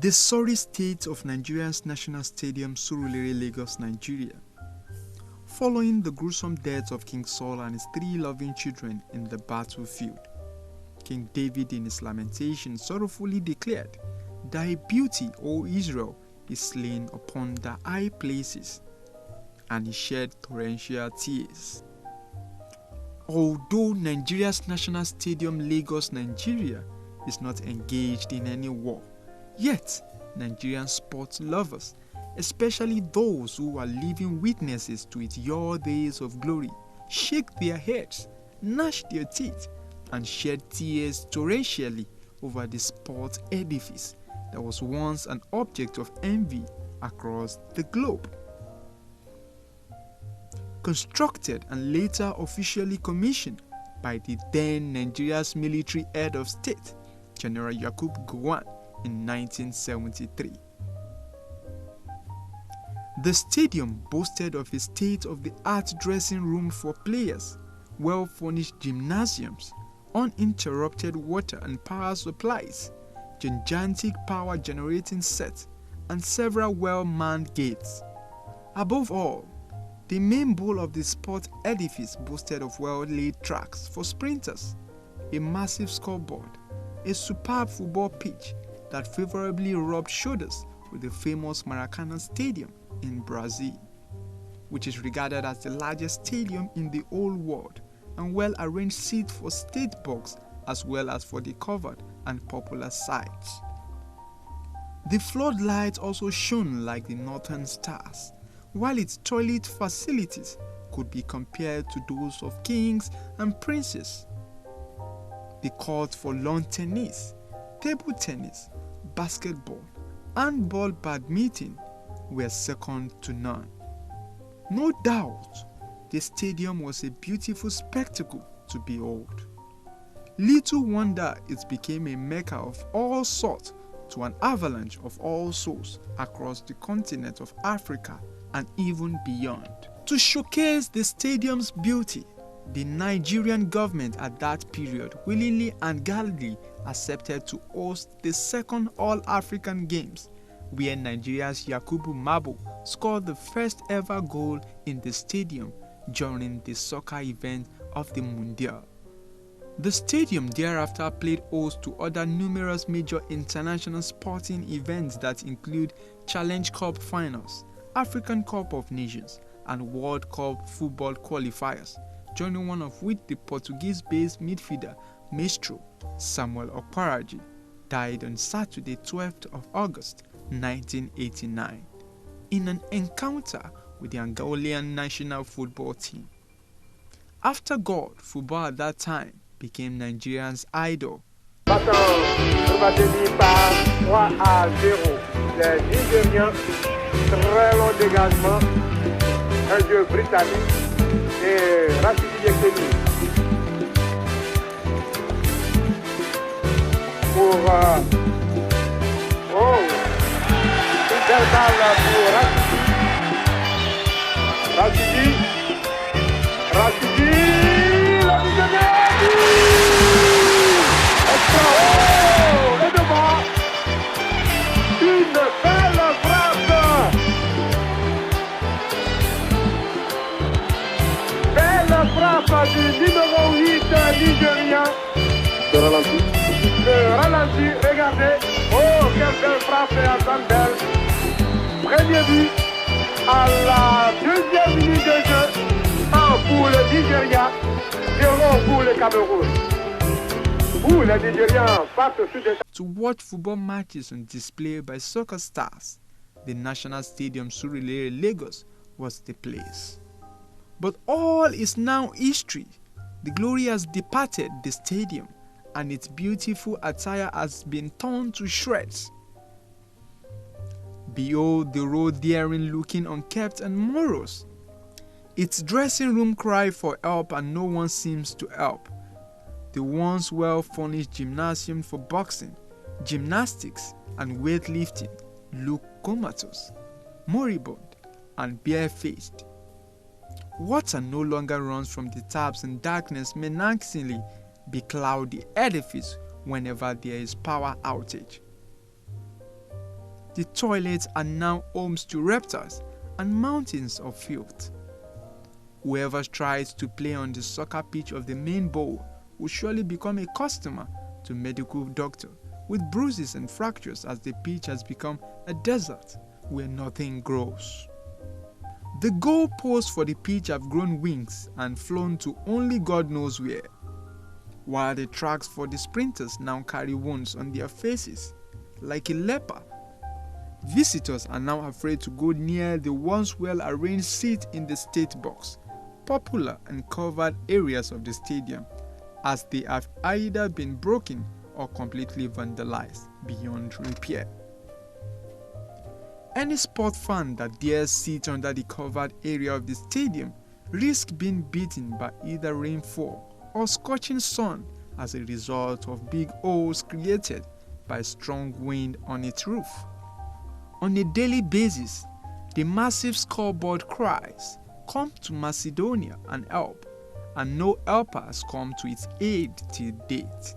The sorry state of Nigeria's national stadium, Surulere, Lagos, Nigeria. Following the gruesome death of King Saul and his 3 loving children in the battlefield, King David in his lamentation sorrowfully declared, "Thy beauty, O Israel, is slain upon the high places," and he shed torrential tears. Although Nigeria's national stadium, Lagos, Nigeria, is not engaged in any war, yet Nigerian sports lovers, especially those who are living witnesses to its your days of glory, shake their heads, gnash their teeth, and shed tears torrentially over the sports edifice that was once an object of envy across the globe. Constructed and later officially commissioned by the then Nigeria's military head of state, General Yakubu Gowon, in 1973. The stadium boasted of a state-of-the-art dressing room for players, well-furnished gymnasiums, uninterrupted water and power supplies, gigantic power generating sets, and several well-manned gates. Above all, the main bowl of the sport edifice boasted of well-laid tracks for sprinters, a massive scoreboard, a superb football pitch that favorably rubbed shoulders with the famous Maracanã Stadium in Brazil, which is regarded as the largest stadium in the whole world, and well-arranged seats for state box as well as for the covered and popular sites. The floodlights also shone like the northern stars, while its toilet facilities could be compared to those of kings and princes. The courts for lawn tennis, table tennis, basketball, handball, badminton were second to none. No doubt, the stadium was a beautiful spectacle to behold. Little wonder it became a mecca of all sorts to an avalanche of all souls across the continent of Africa and even beyond. To showcase the stadium's beauty, the Nigerian government at that period willingly and gladly accepted to host the second All-African Games, where Nigeria's Yakubu Mabo scored the first ever goal in the stadium during the soccer event of the Mundial. The stadium thereafter played host to other numerous major international sporting events that include Challenge Cup finals, African Cup of Nations, and World Cup football qualifiers, joining one of which the Portuguese-based midfielder Maestro Samuel Okparaji died on Saturday, 12th of August 1989, in an encounter with the Angolan national football team. After God, football at that time became Nigerians' idol. Les Nigériens, très long dégagement, un jeu britannique et Rachidi pour une belle balle pour Rachidi, le Nigérien, et devant, une belle frappe, du numéro 8 nigérien. Le ralenti, regardez, oh quelle belle frappe à Sandel. Premier but à la deuxième minute de jeu, 1 pour le Nigeria, 0 pour le Cameroun. Où les Nigériens partent sur des... To watch football matches on display by soccer stars, the National Stadium Surulere, Lagos was the place. But all is now history. The glory has departed the stadium, and its beautiful attire has been torn to shreds. Behold the road therein looking unkempt and morose. Its dressing room cry for help and no one seems to help. The once well-furnished gymnasium for boxing, gymnastics and weightlifting look comatose, moribund and bare-faced. Water no longer runs from the taps and darkness menacingly becloud the edifice whenever there is power outage. The toilets are now homes to reptiles and mountains of filth. Whoever tries to play on the soccer pitch of the main bowl will surely become a customer to medical doctor with bruises and fractures, as the pitch has become a desert where nothing grows. The goalposts for the pitch have grown wings and flown to only God knows where, while the tracks for the sprinters now carry wounds on their faces like a leper. Visitors are now afraid to go near the once well-arranged seats in the state box, popular and covered areas of the stadium, as they have either been broken or completely vandalized beyond repair. Any sport fan that dares sit under the covered area of the stadium risks being beaten by either rainfall or scorching sun as a result of big holes created by strong wind on its roof. On a daily basis, the massive scoreboard cries, "Come to Macedonia and help," and no helper has come to its aid till date.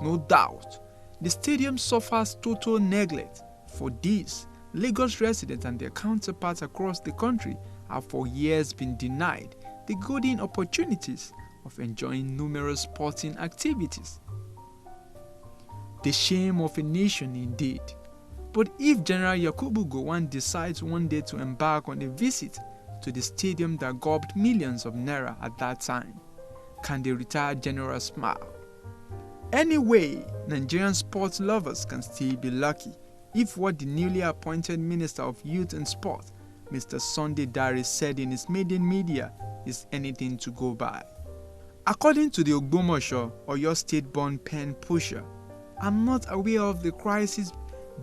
No doubt, the stadium suffers total neglect. For this, Lagos residents and their counterparts across the country have for years been denied the golden opportunities of enjoying numerous sporting activities. The shame of a nation indeed. But if General Yakubu Gowon decides one day to embark on a visit to the stadium that gulped millions of naira at that time, can the retired general smile? Anyway, Nigerian sports lovers can still be lucky if what the newly appointed Minister of Youth and Sport, Mr. Sunday Dare, said in his maiden media is anything to go by. According to the Ogbomoso, Oyo State-born pen pusher, I'm not aware of the crisis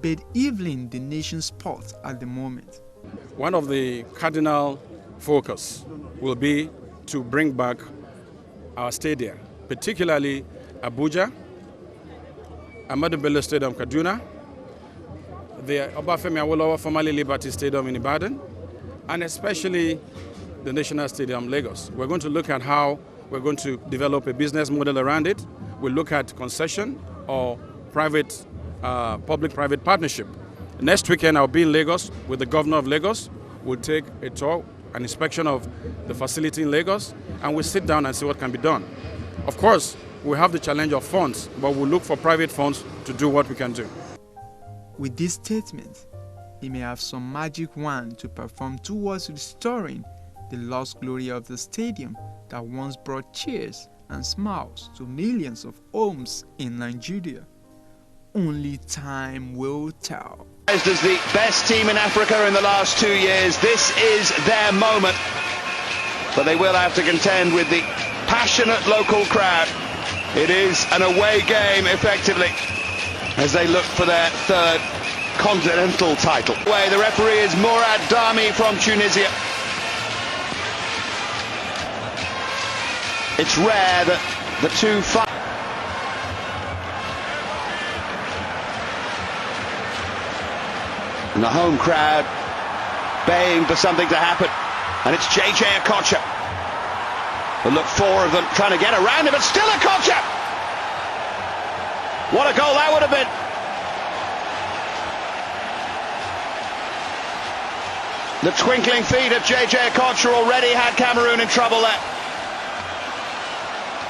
bedeviling the nation's sport at the moment. One of the cardinal focus will be to bring back our stadia, particularly Abuja, Ahmadu Bello Stadium, Kaduna, the Obafemi Awolowo formerly Liberty Stadium in Ibadan, and especially the National Stadium, Lagos. We're going to look at how we're going to develop a business model around it. We'll look at concession or private public-private partnership. Next weekend, I'll be in Lagos with the governor of Lagos. We'll take a tour, an inspection of the facility in Lagos, and we'll sit down and see what can be done. Of course, we have the challenge of funds, but we'll look for private funds to do what we can do. With this statement, he may have some magic wand to perform towards restoring the lost glory of the stadium that once brought cheers and smiles to millions of homes in Nigeria. Only time will tell. As does the best team in Africa in the last 2 years, this is their moment. But they will have to contend with the passionate local crowd. It is an away game, effectively, as they look for their third continental title. The referee is Mourad Dami from Tunisia. It's rare that the two fight. And the home crowd baying for something to happen. And it's JJ Okocha. But look, four of them trying to get around him, but still Okocha! What a goal that would have been. The twinkling feet of JJ Okocha already had Cameroon in trouble there.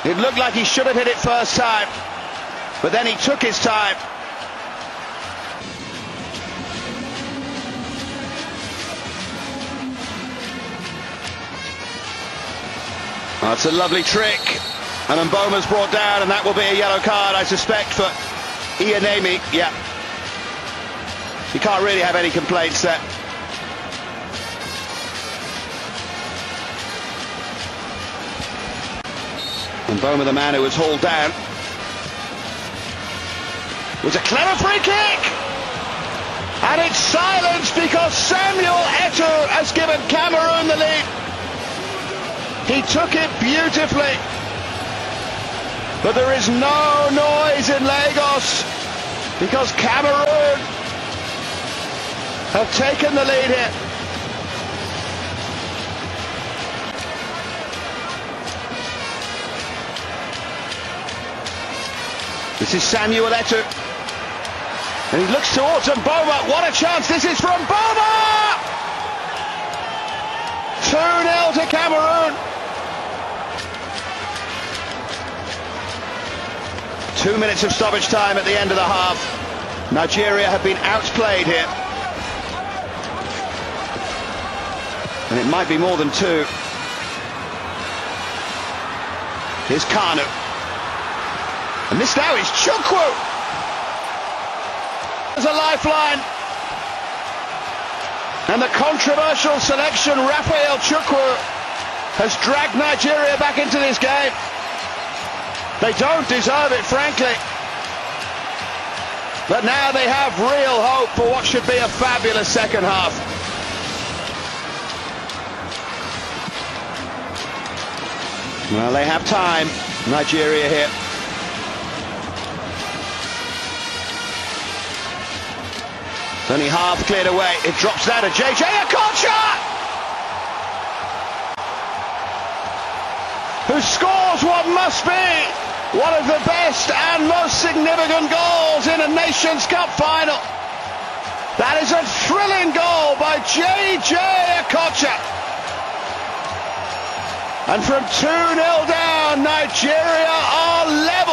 It looked like he should have hit it first time, but then he took his time. That's a lovely trick, and Mboma's brought down, and that will be a yellow card, I suspect, for Ianemi. Yeah, you can't really have any complaints there. Mboma, the man who was hauled down. It was a clever free kick, and it's silenced because Samuel Eto'o has given Cameroon the lead. He took it beautifully, but there is no noise in Lagos because Cameroon have taken the lead here. This is Samuel Eto'o. And he looks towards Mboma. What a chance this is from Mboma! 2-0 to Cameroon. 2 minutes of stoppage time at the end of the half. Nigeria have been outplayed here. And it might be more than two. Here's Kanu. And this now is Chukwu. There's a lifeline. And the controversial selection, Raphael Chukwu, has dragged Nigeria back into this game. They don't deserve it, frankly. But now they have real hope for what should be a fabulous second half. Well, they have time, Nigeria here. It's only half cleared away. It drops down to JJ Okocha, who scores what must be one of the best and most significant goals in a Nations Cup final. That is a thrilling goal by JJ Okocha. And from 2-0 down, Nigeria are level.